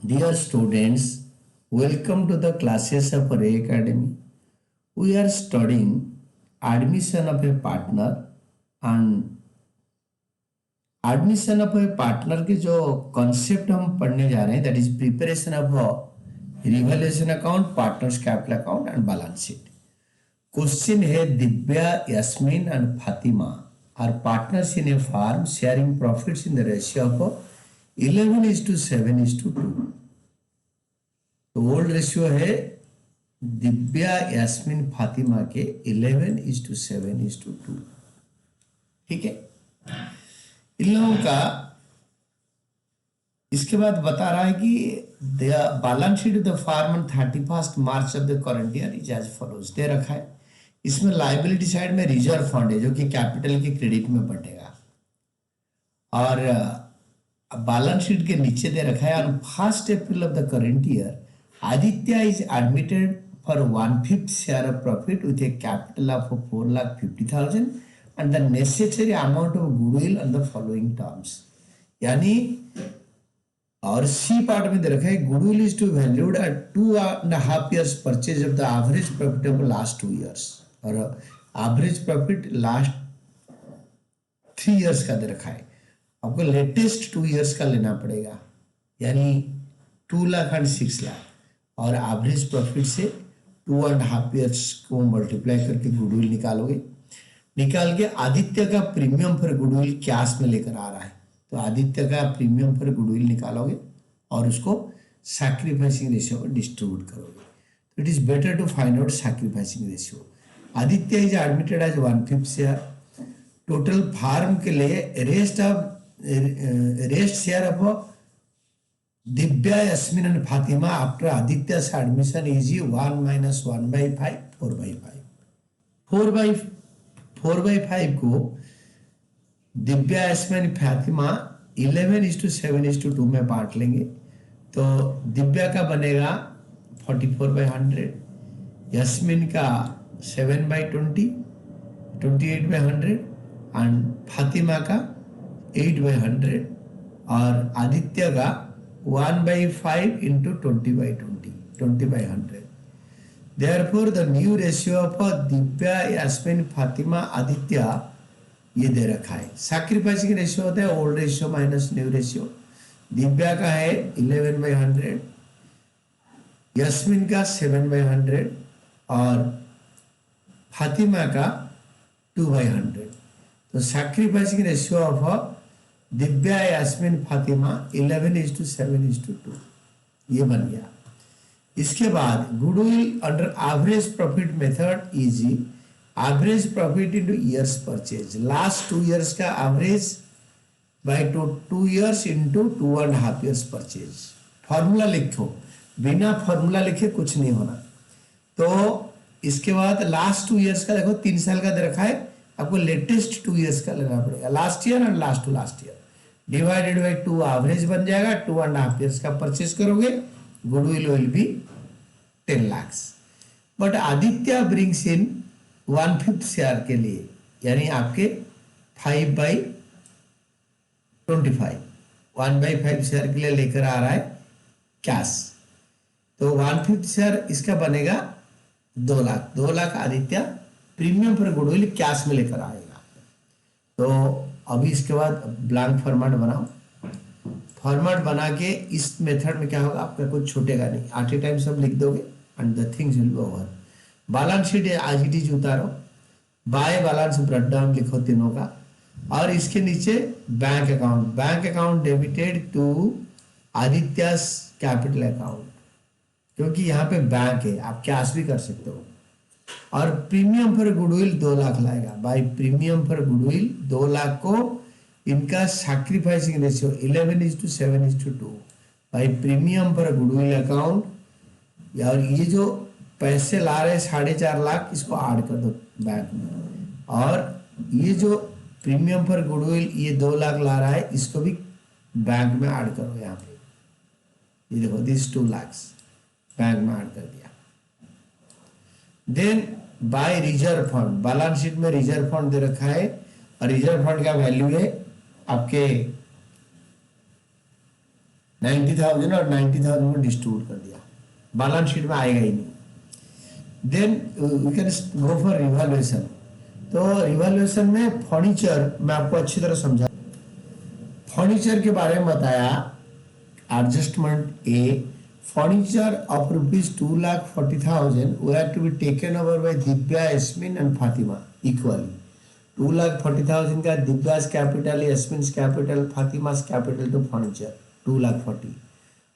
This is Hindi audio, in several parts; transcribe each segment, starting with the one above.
Dear students, welcome to the classes of Ray Academy. We are studying admission of a partner and admission of a partner के जो concept हम पढ़ने जा रहे हैं that is preparation of a revaluation account, partners capital account and balance sheet. Question है Divya, Yasmin and Fatima are partners in a firm sharing profits in the ratio of 11:7:2. तो ओल्ड रेशियो है दिव्या, यास्मीन, फातिमा के 11:7:2. ठीक है, इन लोगों का इसके बाद बता रहा है कि balance sheet of the firm on 31 March of the current year is as follows दे रखा है. इसमें लाइबिलिटी साइड में रिजर्व फंड है जो कि कैपिटल के क्रेडिट में बटेगा और बैलेंस शीट के नीचे दे रखा है on 1 April of the current year Aditya is admitted for 1/5 share of profit with a capital of 4,50,000 and the necessary amount of goodwill on the following terms. यानी और सी पार्ट में दे रखा है goodwill is to valued at 2.5 years purchase of the average profit of last 2 years और average profit last 3 years का दे रखा है. आपको लेटेस्ट 2 years का लेना पड़ेगा यानी 2 लाख और 6 लाख और एवरेज प्रॉफिट से 2.5 ईयर्स को मल्टीप्लाई करके गुडविल निकालोगे. निकाल के आदित्य का प्रीमियम फॉर गुडविल कैश में लेकर आ रहा है तो आदित्य का प्रीमियम फॉर गुडविल निकालोगे और उसको सैक्रिफाइसिंग रेशियो में डिस्ट्रीब्यूट करोगे. तो it is better to find out sacrificing ratio. Aditya is admitted as 1/5 share. Total firm के लिए rest share of Divya, Yasmin and Fatima after Aditya's admission is 1 minus 1/5, 4/5. 4/5 को दिव्या, यास्मीन, फातिमा 11:7:2 में बांट लेंगे तो दिव्या का बनेगा 44/100, यास्मीन का 7/20, 28/100 एंड फातिमा का 8/100 और आदित्य का 1/5 into 20/20, 20/100. Therefore, the new ratio of Divya, Yasmin, Fatima, Aditya ये दे रखा है. सैक्रिफाइसिंग रेशियो होता है old ratio minus new ratio. Divya का है 11/100, यास्मीन का 7/100 और फातिमा का 2/100. तो sacrificing ratio of Divya, Yasmin, Fatima 11:7:2 ये बन गया. इसके बाद goodwill under average profit method easy average profit into years purchase. Last 2 years का average by 2 years into 2.5 years purchase. Formula लिखो, बिना फॉर्मूला लिखे कुछ नहीं होना. तो इसके बाद लास्ट 2 इयर्स का देखो 3 साल का दे रखा है, आपको लेटेस्ट 2 इयर्स का लेना पड़ेगा. Last year and last to last year divided by 2 average बन जाएगा. 2.5 इयर्स का परचेज करोगे goodwill will be 10 lakh. But Aditya brings in 1/5 share के लिए यानी आपके 5/25 1/5 शेयर के लिए लेकर आ रहा है कैश. तो 1/5 शेयर इसका बनेगा 2 लाख. 2 लाख आदित्य प्रीमियम पर गुडविल कैश में लेकर आएगा. तो अभी इसके बाद ब्लैंक फॉर्मेट बनाओ. फॉर्मेट बना के इस मेथड में क्या होगा, आपका कुछ छूटेगा नहीं. एट ए टाइम सब लिख दोगे and the things will be over. Balance sheet आज इट इज उतारो, बाय बैलेंस ब्रेक डाउन लिखो तीनों का और इसके नीचे bank account. Bank account debited to Aditya's capital account क्योंकि यहाँ पे बैंक है, आप कैश भी कर सकते हो. और प्रीमियम फॉर गुडविल 2 लाख लाएगा. By premium for goodwill 2 lakh को इनका sacrificing ratio 11:7:2 by premium for goodwill account. और ये जो पैसे ला रहे हैं 4.5 लाख इसको ऐड कर दो बैंक में और ये जो प्रीमियम फॉर गुडविल ये 2 लाख ला रहा है इसको भी बैंक में ऐड करो. यहाँ पे ये देखो दिस 2 लाख बैंक में ऐड कर दिया. Then by reserve fund. Balance sheet में रिजर्व फंड दे रखा है और रिजर्व फंड का वैल्यू है आपके 90,000 और 90,000 को डिस्ट्रीब्यूट कर दिया, बैलेंस शीट में आएगा ही नहीं। Then we can go for revaluation. तो रिवैल्यूएशन में फर्नीचर मैं आपको अच्छी तरह समझा, फर्नीचर के बारे में बताया। Adjustment A, furniture of ₹2,40,000 were to be taken over by Divya, यस्मिन एंड फातिमा इक्वली। 2,40,000 का दिव्यास कैपिटल, यस्मिन capital, Fatima's capital to furniture 2,40,000।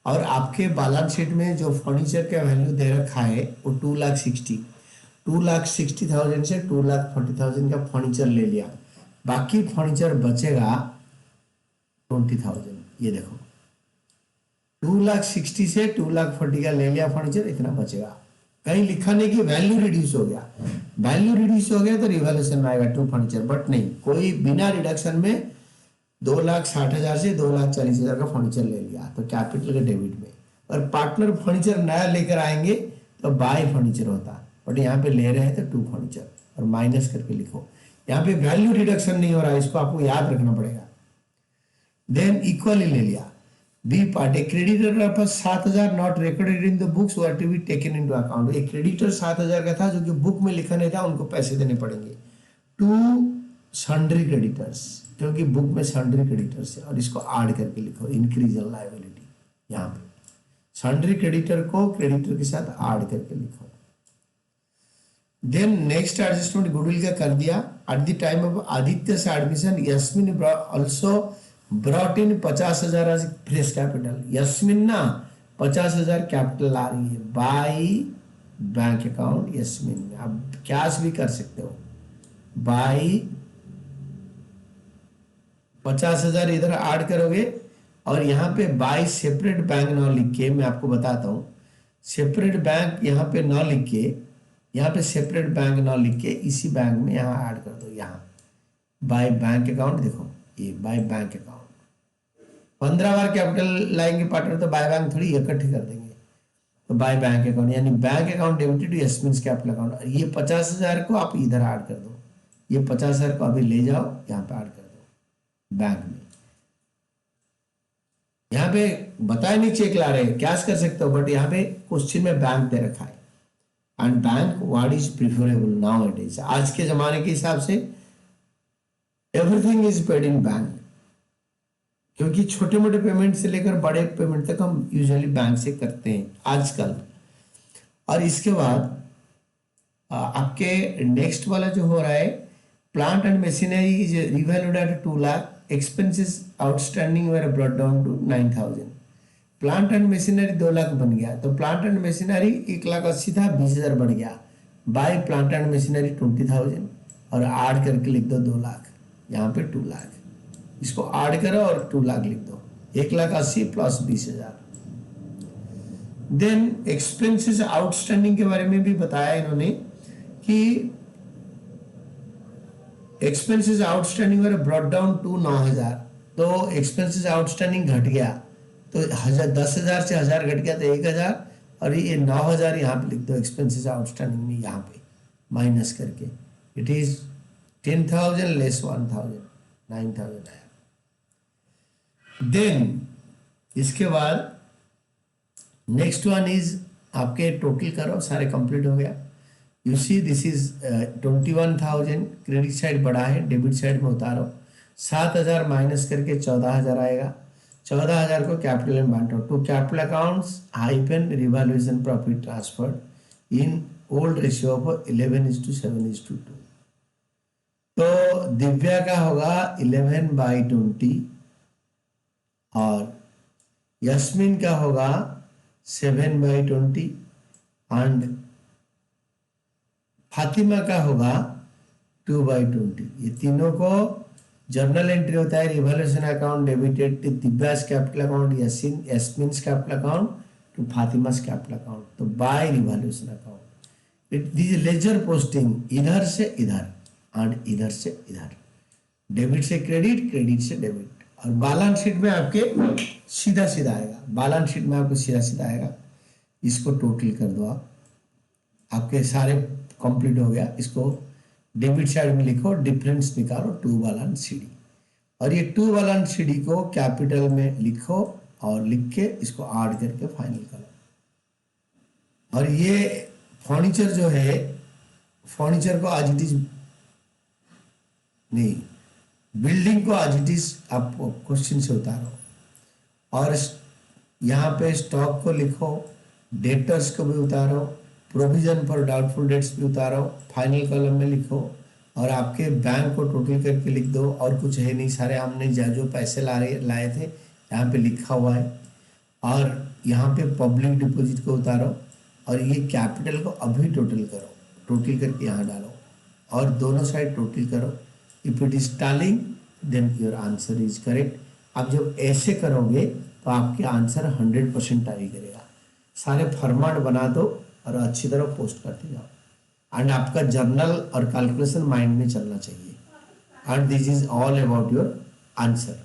और आपके बैलेंस शीट में जो फर्नीचर का वैल्यू दे रखा है वो 2,60,000 से 2,40,000 का फर्नीचर ले लिया, बाकी फर्नीचर बचेगा 20,000। ये देखो 2,60,000 से 2,40,000 का ले लिया फर्नीचर, इतना बचेगा। कहीं लिखा नहीं कि वैल्यू रिड्यूस हो गया, वैल्यू रिड्यूस हो गया तो रिवैल्यूएशन में आएगा टू फर्नीचर, बट नहीं, कोई बिना रिडक्शन में 2,60,000 से 2,40,000 का फर्नीचर ले लिया तो कैपिटल के डेबिट में। और पार्टनर फर्नीचर नया लेकर आएंगे तो बाय फर्नीचर होता, बट यहाँ पे ले रहे हैं तो टू फर्नीचर और माइनस करके लिखो। यहाँ पे वैल्यू रिडक्शन नहीं हो रहा है, इसको आपको याद रखना पड़ेगा। देन इक्वली ले लिया। बी पार्ट, ए क्रेडिटर पर 7,000 not recorded in the books were to be taken into account. एक क्रेडिटर 7,000 का था जो कि बुक में लिखा नहीं था, उनको पैसे देने पड़ेंगे। टू सन्ड्री क्रेडिटर्स, क्योंकि बुक में सन्ड्री क्रेडिटर्स है, और इसको ऐड करके लिखो इंक्रीज इन लायबिलिटी। यहाँ पे सन्ड्री क्रेडिटर को क्रेडिटर के साथ ऐड करके लिखो। देन नेक्स्ट एडजस्टमेंट गुडविल का कर दिया। At the time of Aditya से admission Yasmin also brought in 50,000 as fresh capital. Yasmin ना 50,000 कैपिटल ला रही है बाय बैंक अकाउंट यस्मिन में। आप कैश भी कर सकते हो, बाय 50,000 इधर ऐड करोगे और यहाँ पे बाय सेपरेट बैंक ना लिख के, मैं आपको बताता हूँ, सेपरेट बैंक यहाँ पे ना लिख के, यहाँ पे सेपरेट बैंक ना लिख के इसी बैंक में यहाँ ऐड कर दो। यहाँ बाय बैंक अकाउंट, देखो ये by bank account 15 bar capital लाएंगे पार्टनर तो बाय बैंक थोड़ी इकट्ठे कर देंगे, तो बाय बैंक अकाउंट यानी बैंक अकाउंट डेबिटेड टू यस्मिन कैपिटल अकाउंट। ये 50,000 को आप इधर ऐड कर दो, ये 50,000 को अभी ले जाओ यहाँ पे ऐड कर दो बैंक में। यहाँ पे बताए नहीं चेक ला रहे, कैश कर सकते हो, बट यहाँ पे क्वेश्चन में बैंक दे रखा है। And bank what is preferable now it is, आज के जमाने के हिसाब से everything is paid in bank, क्योंकि छोटे मोटे पेमेंट से लेकर बड़े पेमेंट तक हम यूजुअली बैंक से करते हैं आजकल। और इसके बाद आपके नेक्स्ट वाला जो हो रहा है, plant and machinery is revalued at 2 lakh, expenses outstanding were brought down to 9,000। Plant and machinery 2 lakh बन गया, तो प्लांट एंड मशीनरी 1,80,000 था, 20,000 बढ़ गया, बाय प्लांट एंड मशीनरी 20,000 और ऐड करके लिख दो 2 लाख, यहाँ पे 2 लाख, इसको ऐड करो और 2 लाख लिख दो, 1,80,000 प्लस 20,000। देन एक्सपेंसेस आउटस्टैंडिंग के बारे में भी बताया इन्होंने कि expenses outstanding were brought down to 9,000, तो एक्सपेंसेस आउटस्टैंडिंग घट गया, तो 10,000 से 1,000 घट गया तो 1,000, और ये 9,000 यहाँ पे लिख दो एक्सपेंसेस आउटस्टैंडिंग में, यहाँ पे माइनस करके इट इज 10,000 लेस 1,000, 9,000 आया। देन इसके बाद नेक्स्ट वन इज आपके टोटल करो, सारे कंप्लीट हो गया। You see this is 21,000, credit side बढ़ा है, डेबिट साइड में उतारो, 7,000 माइनस करके 14,000 आएगा, 14,000 को कैपिटल में बांटो, to capital accounts hyphen revaluation profit transfer in old ratio of 11:7:2। तो दिव्या का होगा 11/20 और यस्मिन का होगा 7/20 एंड फातिमा का होगा 2/20। ये तीनों को जर्नल एंट्री होता है, revaluation account debited to Divya's capital account, Yasmin's capital account to Fatima's capital account, तो by revaluation account it this ledger posting इधर से इधर और इधर से इधर, डेबिट से क्रेडिट, क्रेडिट से डेबिट, और बैलेंस शीट में आपके सीधा सीधा आएगा, बैलेंस शीट में आपको सीधा सीधा आएगा। इसको टोटल कर दो आप, आपके सारे कंप्लीट हो गया। इसको डेबिट साइड में लिखो, डिफरेंस निकालो, टू बैलेंस सीडी, और ये टू बैलेंस सीडी को कैपिटल में लिखो और लिख के इसको ऐड करके फाइनल करो। और ये फर्नीचर जो है, फर्नीचर को आज इट इज नहीं, बिल्डिंग को आज इट इज आप क्वेश्चन से उतारो। और यहाँ पे स्टॉक को लिखो, डेटर्स को भी उतारो, प्रोविजन फॉर डाउटफुल डेट्स भी उतारो, फाइनल कॉलम में लिखो, और आपके बैंक को टोटल करके लिख दो। और कुछ है नहीं, सारे हमने जो पैसे लाए थे यहाँ पे लिखा हुआ है। और यहाँ पे पब्लिक डिपॉजिट को उतारो, और ये कैपिटल को अभी टोटल करो, टोटल करके यहाँ डालो और दोनों साइड टोटल करो। If it is tallying then your answer is correct. आप जब ऐसे करोगे तो आपके आंसर 100% टैली करेगा। सारे फॉर्मेट बना दो और अच्छी तरह पोस्ट करते जाओ। एंड आपका जर्नल और कैलकुलेशन माइंड में चलना चाहिए। And this is all about your answer.